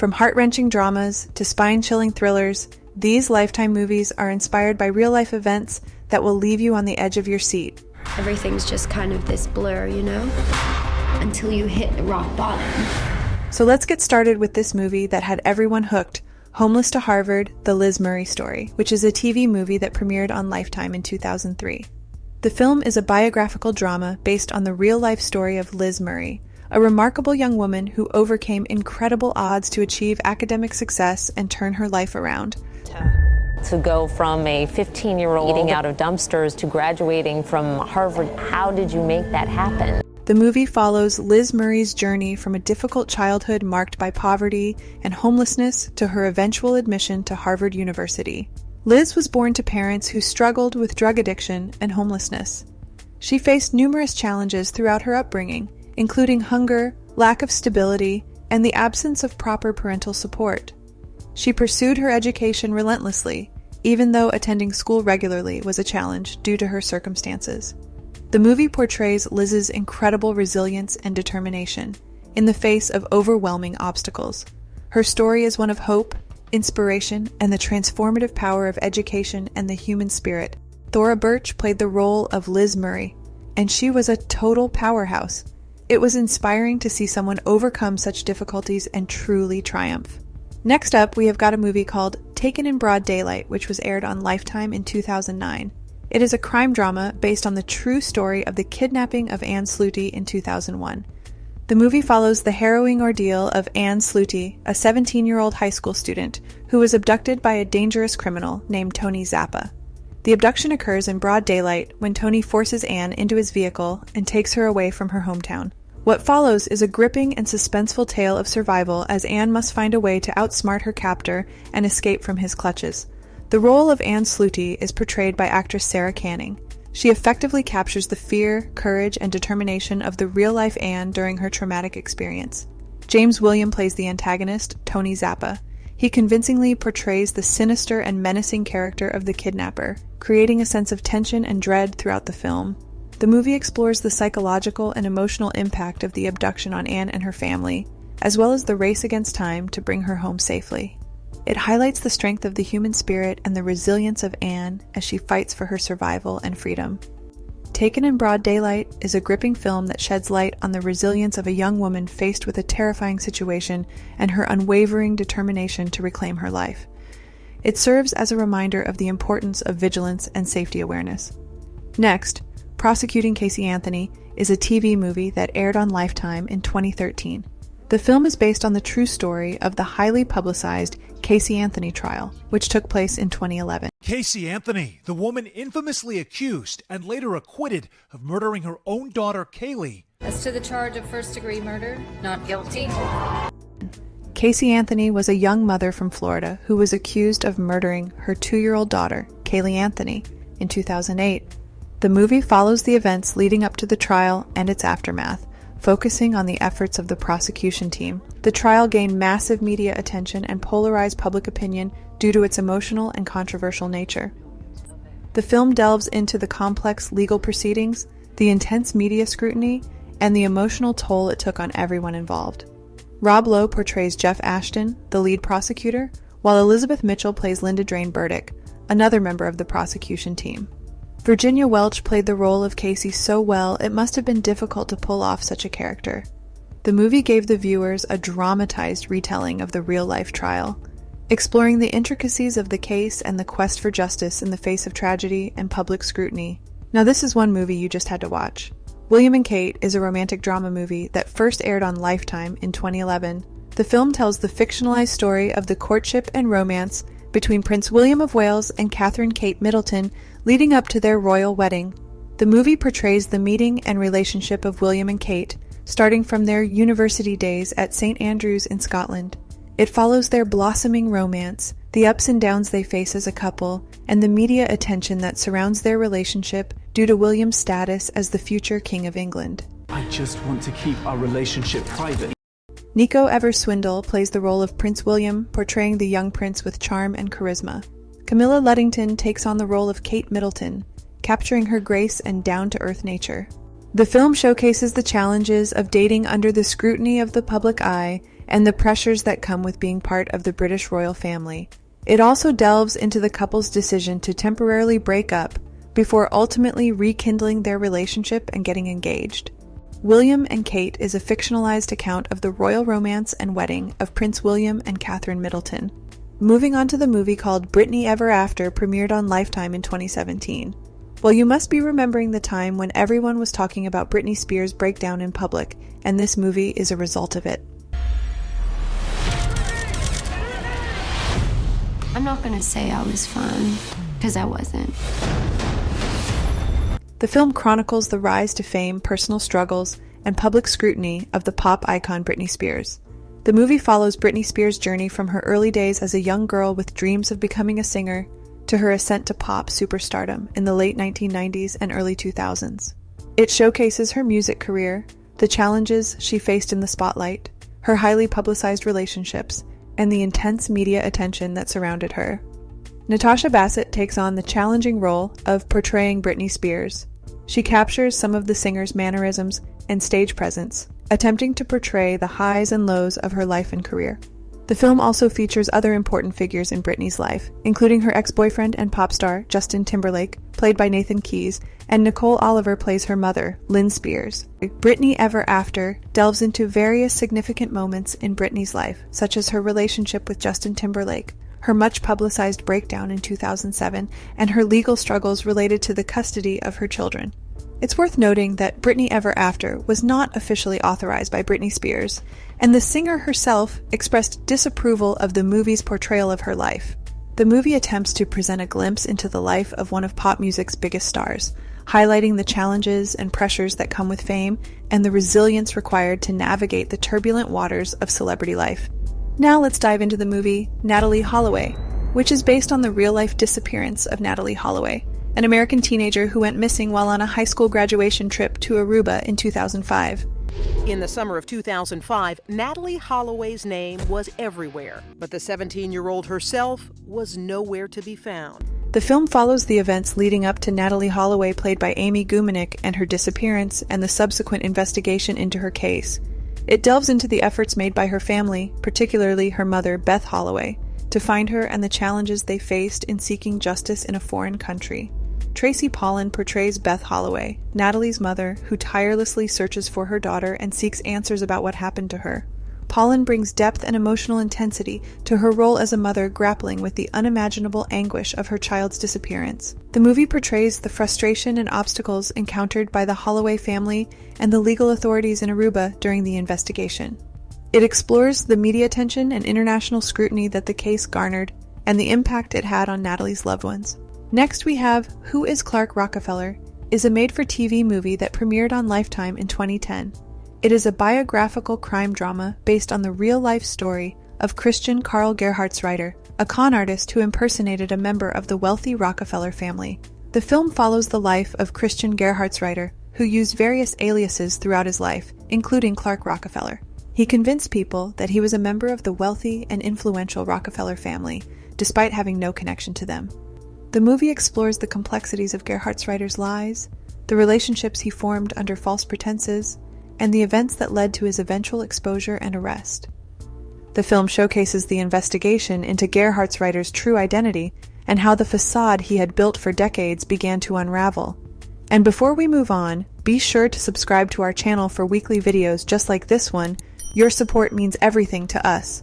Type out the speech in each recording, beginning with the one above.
From heart-wrenching dramas to spine-chilling thrillers, these Lifetime movies are inspired by real-life events that will leave you on the edge of your seat. Everything's just kind of this blur, you know? Until you hit rock bottom. So let's get started with this movie that had everyone hooked, Homeless to Harvard, The Liz Murray Story, which is a TV movie that premiered on Lifetime in 2003. The film is a biographical drama based on the real-life story of Liz Murray, a remarkable young woman who overcame incredible odds to achieve academic success and turn her life around. To go from a 15-year-old eating out of dumpsters to graduating from Harvard, how did you make that happen? The movie follows Liz Murray's journey from a difficult childhood marked by poverty and homelessness to her eventual admission to Harvard University. Liz was born to parents who struggled with drug addiction and homelessness. She faced numerous challenges throughout her upbringing, including hunger, lack of stability, and the absence of proper parental support. She pursued her education relentlessly, even though attending school regularly was a challenge due to her circumstances. The movie portrays Liz's incredible resilience and determination in the face of overwhelming obstacles. Her story is one of hope, inspiration, and the transformative power of education and the human spirit. Thora Birch played the role of Liz Murray, and she was a total powerhouse. It was inspiring to see someone overcome such difficulties and truly triumph. Next up, we have got a movie called Taken in Broad Daylight, which was aired on Lifetime in 2009. It is a crime drama based on the true story of the kidnapping of Anne Sluty in 2001. The movie follows the harrowing ordeal of Anne Sluty, a 17-year-old high school student who was abducted by a dangerous criminal named Tony Zappa. The abduction occurs in broad daylight when Tony forces Anne into his vehicle and takes her away from her hometown. What follows is a gripping and suspenseful tale of survival as Anne must find a way to outsmart her captor and escape from his clutches. The role of Anne Sluty is portrayed by actress Sarah Canning. She effectively captures the fear, courage, and determination of the real-life Anne during her traumatic experience. James William plays the antagonist, Tony Zappa. He convincingly portrays the sinister and menacing character of the kidnapper, creating a sense of tension and dread throughout the film. The movie explores the psychological and emotional impact of the abduction on Anne and her family, as well as the race against time to bring her home safely. It highlights the strength of the human spirit and the resilience of Anne as she fights for her survival and freedom. Taken in Broad Daylight is a gripping film that sheds light on the resilience of a young woman faced with a terrifying situation and her unwavering determination to reclaim her life. It serves as a reminder of the importance of vigilance and safety awareness. Next, Prosecuting Casey is a TV movie that aired on Lifetime in 2013. The film is based on the true story of the highly publicized Casey Anthony trial, which took place in 2011. Casey Anthony, the woman infamously accused and later acquitted of murdering her own daughter, Kaylee. As to the charge of first-degree murder, not guilty. Casey Anthony was a young mother from Florida who was accused of murdering her 2-year-old daughter, Kaylee Anthony, in 2008. The movie follows the events leading up to the trial and its aftermath, focusing on the efforts of the prosecution team. The trial gained massive media attention and polarized public opinion due to its emotional and controversial nature. The film delves into the complex legal proceedings, the intense media scrutiny, and the emotional toll it took on everyone involved. Rob Lowe portrays Jeff Ashton, the lead prosecutor, while Elizabeth Mitchell plays Linda Drain Burdick, another member of the prosecution team. Virginia Welch played the role of Casey so well it must have been difficult to pull off such a character. The movie gave the viewers a dramatized retelling of the real-life trial, exploring the intricacies of the case and the quest for justice in the face of tragedy and public scrutiny. Now this is one movie you just had to watch. William and Kate is a romantic drama movie that first aired on Lifetime in 2011. The film tells the fictionalized story of the courtship and romance between Prince William of Wales and Catherine Kate Middleton leading up to their royal wedding. The movie portrays the meeting and relationship of William and Kate, starting from their university days at St. Andrews in Scotland. It follows their blossoming romance, the ups and downs they face as a couple, and the media attention that surrounds their relationship due to William's status as the future King of England. I just want to keep our relationship private. Nico Evers-Swindle plays the role of Prince William, portraying the young prince with charm and charisma. Camilla Luddington takes on the role of Kate Middleton, capturing her grace and down-to-earth nature. The film showcases the challenges of dating under the scrutiny of the public eye and the pressures that come with being part of the British royal family. It also delves into the couple's decision to temporarily break up before ultimately rekindling their relationship and getting engaged. William and Kate is a fictionalized account of the royal romance and wedding of Prince William and Catherine Middleton. Moving on to the movie called Britney Ever After, premiered on Lifetime in 2017. Well, you must be remembering the time when everyone was talking about Britney Spears' breakdown in public, and this movie is a result of it. I'm not gonna say I was fun, because I wasn't. The film chronicles the rise to fame, personal struggles, and public scrutiny of the pop icon Britney Spears. The movie follows Britney Spears' journey from her early days as a young girl with dreams of becoming a singer to her ascent to pop superstardom in the late 1990s and early 2000s. It showcases her music career, the challenges she faced in the spotlight, her highly publicized relationships, and the intense media attention that surrounded her. Natasha Bassett takes on the challenging role of portraying Britney Spears. She captures some of the singer's mannerisms and stage presence, attempting to portray the highs and lows of her life and career. The film also features other important figures in Britney's life, including her ex-boyfriend and pop star Justin Timberlake, played by Nathan Keys, and Nicole Oliver plays her mother, Lynn Spears. Britney Ever After delves into various significant moments in Britney's life, such as her relationship with Justin Timberlake, her much-publicized breakdown in 2007, and her legal struggles related to the custody of her children. It's worth noting that Britney Ever After was not officially authorized by Britney Spears, and the singer herself expressed disapproval of the movie's portrayal of her life. The movie attempts to present a glimpse into the life of one of pop music's biggest stars, highlighting the challenges and pressures that come with fame and the resilience required to navigate the turbulent waters of celebrity life. Now let's dive into the movie Natalie Holloway, which is based on the real-life disappearance of Natalie Holloway, an American teenager who went missing while on a high school graduation trip to Aruba in 2005. In the summer of 2005, Natalie Holloway's name was everywhere, but the 17-year-old herself was nowhere to be found. The film follows the events leading up to Natalie Holloway, played by Amy Gumanik, and her disappearance and the subsequent investigation into her case. It delves into the efforts made by her family, particularly her mother, Beth Holloway, to find her and the challenges they faced in seeking justice in a foreign country. Tracy Pollan portrays Beth Holloway, Natalie's mother, who tirelessly searches for her daughter and seeks answers about what happened to her. Pollan brings depth and emotional intensity to her role as a mother grappling with the unimaginable anguish of her child's disappearance. The movie portrays the frustration and obstacles encountered by the Holloway family and the legal authorities in Aruba during the investigation. It explores the media attention and international scrutiny that the case garnered and the impact it had on Natalie's loved ones. Next we have Who is Clark Rockefeller is a made-for-TV movie that premiered on Lifetime in 2010. It is a biographical crime drama based on the real-life story of Christian Carl Gerhartsreiter, a con artist who impersonated a member of the wealthy Rockefeller family. The film follows the life of Christian Gerhartsreiter, who used various aliases throughout his life, including Clark Rockefeller. He convinced people that he was a member of the wealthy and influential Rockefeller family, despite having no connection to them. The movie explores the complexities of Gerhartsreiter's lies, the relationships he formed under false pretenses, and the events that led to his eventual exposure and arrest. The film showcases the investigation into Gerhartsreiter's true identity and how the facade he had built for decades began to unravel. And before we move on, be sure to subscribe to our channel for weekly videos just like this one. Your support means everything to us.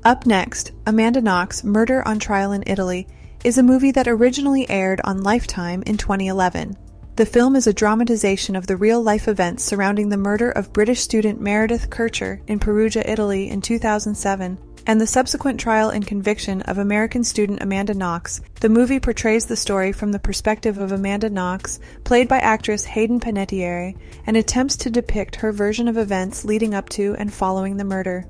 Up next, Amanda Knox, Murder on Trial in Italy, is a movie that originally aired on Lifetime in 2011. The film is a dramatization of the real-life events surrounding the murder of British student Meredith Kercher in Perugia, Italy in 2007, and the subsequent trial and conviction of American student Amanda Knox. The movie portrays the story from the perspective of Amanda Knox, played by actress Hayden Panettiere, and attempts to depict her version of events leading up to and following the murder.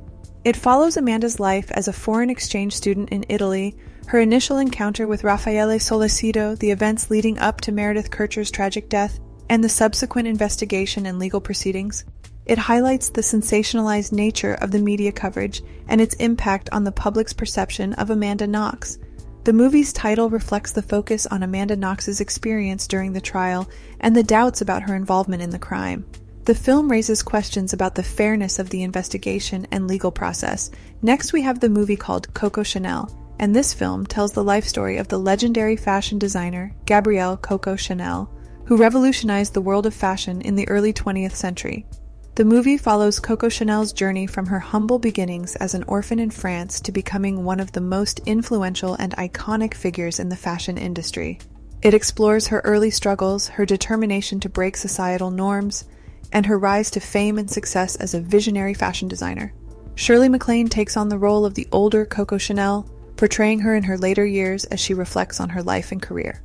It follows Amanda's life as a foreign exchange student in Italy, her initial encounter with Raffaele Sollecito, the events leading up to Meredith Kercher's tragic death, and the subsequent investigation and legal proceedings. It highlights the sensationalized nature of the media coverage and its impact on the public's perception of Amanda Knox. The movie's title reflects the focus on Amanda Knox's experience during the trial and the doubts about her involvement in the crime. The film raises questions about the fairness of the investigation and legal process. Next, we have the movie called Coco Chanel, and this film tells the life story of the legendary fashion designer Gabrielle Coco Chanel, who revolutionized the world of fashion in the early 20th century. The movie follows Coco Chanel's journey from her humble beginnings as an orphan in France to becoming one of the most influential and iconic figures in the fashion industry. It explores her early struggles, her determination to break societal norms, and her rise to fame and success as a visionary fashion designer. Shirley MacLaine takes on the role of the older Coco Chanel, portraying her in her later years as she reflects on her life and career.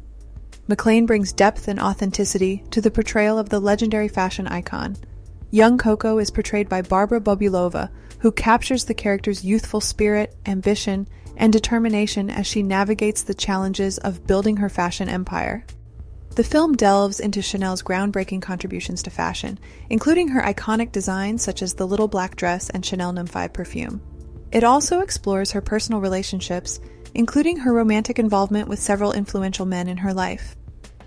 MacLaine brings depth and authenticity to the portrayal of the legendary fashion icon. Young Coco is portrayed by Barbara Bobulova, who captures the character's youthful spirit, ambition, and determination as she navigates the challenges of building her fashion empire. The film delves into Chanel's groundbreaking contributions to fashion, including her iconic designs such as the little black dress and Chanel No. 5 perfume. It also explores her personal relationships, including her romantic involvement with several influential men in her life.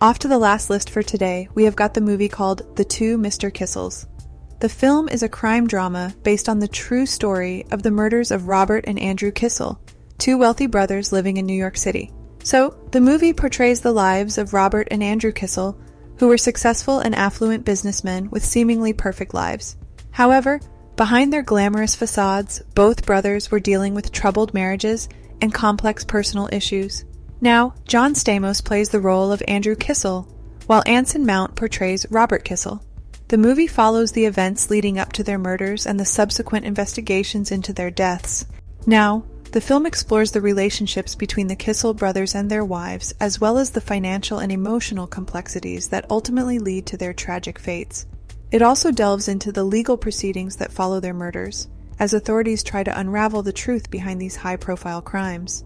Off to the last list for today, we have got the movie called The Two Mr Kissels. The film is a crime drama based on the true story of the murders of Robert and Andrew Kissel, two wealthy brothers living in New York City. So, the movie portrays the lives of Robert and Andrew Kissel, who were successful and affluent businessmen with seemingly perfect lives. However, behind their glamorous facades, both brothers were dealing with troubled marriages and complex personal issues. Now, John Stamos plays the role of Andrew Kissel, while Anson Mount portrays Robert Kissel. The movie follows the events leading up to their murders and the subsequent investigations into their deaths. Now, the film explores the relationships between the Kissel brothers and their wives, as well as the financial and emotional complexities that ultimately lead to their tragic fates. It also delves into the legal proceedings that follow their murders, as authorities try to unravel the truth behind these high-profile crimes.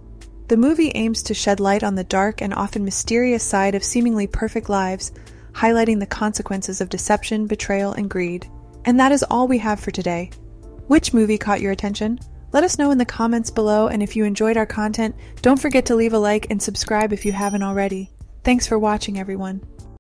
The movie aims to shed light on the dark and often mysterious side of seemingly perfect lives, highlighting the consequences of deception, betrayal, and greed. And that is all we have for today. Which movie caught your attention? Let us know in the comments below, and if you enjoyed our content, don't forget to leave a like and subscribe if you haven't already. Thanks for watching, everyone.